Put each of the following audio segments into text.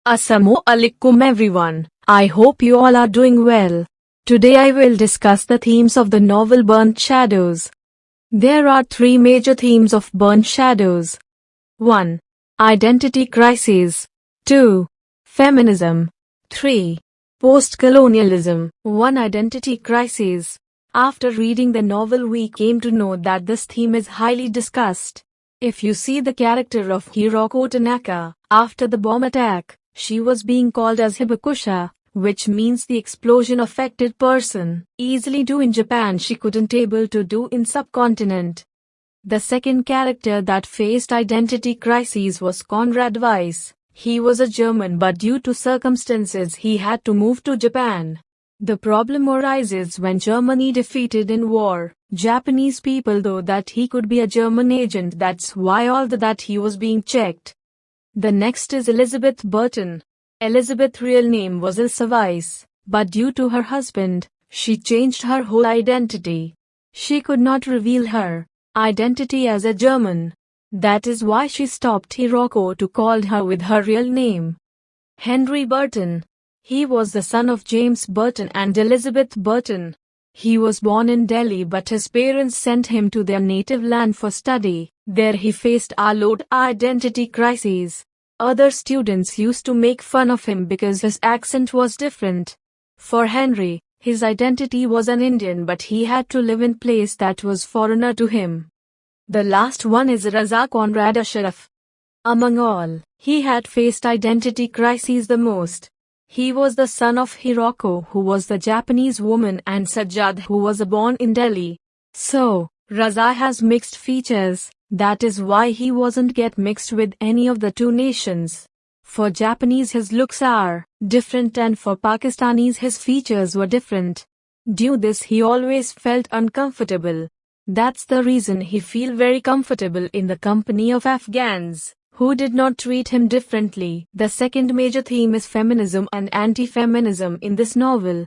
Assalamualaikum everyone. I hope you all are doing well. Today I will discuss the themes of the novel Burnt Shadows. There are three major themes of Burnt Shadows. 1. Identity crisis. 2. Feminism. 3. Post-colonialism. 1. Identity crisis. After reading the novel we came to know that this theme is highly discussed. If you see the character of Hiroko Tanaka, after the bomb attack, she was being called as Hibakusha, which means the explosion affected person. Easily do in Japan she couldn't able to do in subcontinent. The second character that faced identity crises was Conrad Weiss. He was a German but due to circumstances he had to move to Japan. The problem arises when Germany defeated in war Japanese people though that he could be a German agent, that's why all that he was being checked. The next is Elizabeth Burton. Elizabeth's real name was Ilsa Weiss, but due to her husband, she changed her whole identity. She could not reveal her identity as a German. That is why she stopped Hiroko to call her with her real name. Henry Burton. He was the son of James Burton and Elizabeth Burton. He was born in Delhi but his parents sent him to their native land for study. There he faced a lot of identity crises. Other students used to make fun of him because his accent was different. For Henry, his identity was an Indian but he had to live in place that was foreigner to him. The last one is Raza Conrad Ashraf. Among all, he had faced identity crises the most. He was the son of Hiroko who was the Japanese woman and Sajjad who was born in Delhi. So, Raza has mixed features, that is why he wasn't get mixed with any of the two nations. For Japanese his looks are different and for Pakistanis his features were different. Due this he always felt uncomfortable. That's the reason he feel very comfortable in the company of Afghans, who did not treat him differently. The second major theme is feminism and anti-feminism in this novel.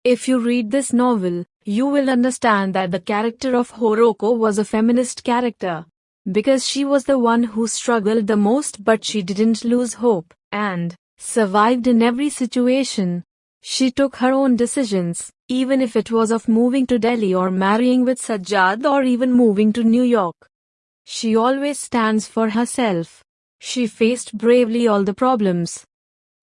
If you read this novel, you will understand that the character of Hiroko was a feminist character. Because she was the one who struggled the most but she didn't lose hope, and survived in every situation. She took her own decisions, even if it was of moving to Delhi or marrying with Sajjad or even moving to New York. She always stands for herself. She faced bravely all the problems.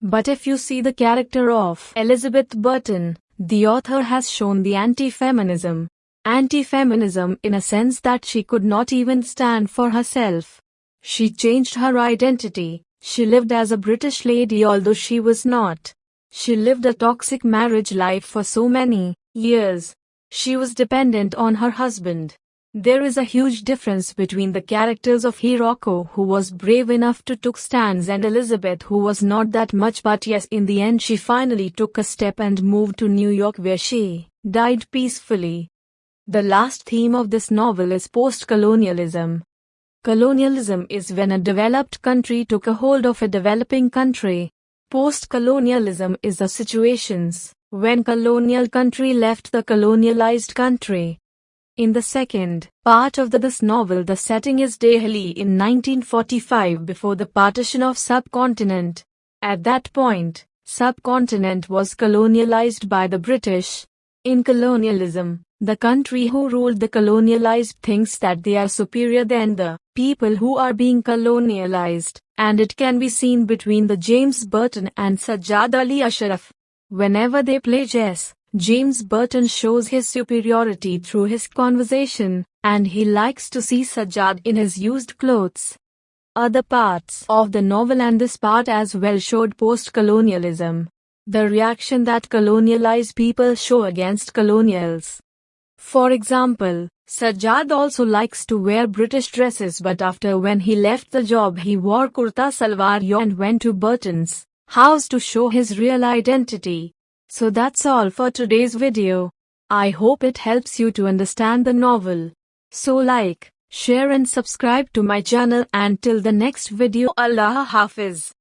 But if you see the character of Elizabeth Burton, the author has shown the anti-feminism. Anti-feminism in a sense that she could not even stand for herself. She changed her identity. She lived as a British lady although she was not. She lived a toxic marriage life for so many years. She was dependent on her husband. There is a huge difference between the characters of Hiroko who was brave enough to took stands and Elizabeth who was not that much, but yes, in the end she finally took a step and moved to New York where she died peacefully. The last theme of this novel is post-colonialism. Colonialism is when a developed country took a hold of a developing country. Post-colonialism is the situations when colonial country left the colonialized country. In the second part of this novel, the setting is Delhi in 1945 before the partition of subcontinent. At that point, subcontinent was colonialized by the British. In colonialism, the country who ruled the colonialized thinks that they are superior than the people who are being colonialized, and it can be seen between the James Burton and Sajjad Ali Ashraf. Whenever they play chess, James Burton shows his superiority through his conversation, and he likes to see Sajjad in his used clothes. Other parts of the novel and this part as well showed post-colonialism. The reaction that colonialized people show against colonials. For example, Sajjad also likes to wear British dresses but after when he left the job he wore kurta salwar and went to Burton's house to show his real identity. So that's all for today's video. I hope it helps you to understand the novel. So like, share and subscribe to my channel and till the next video, Allah Hafiz.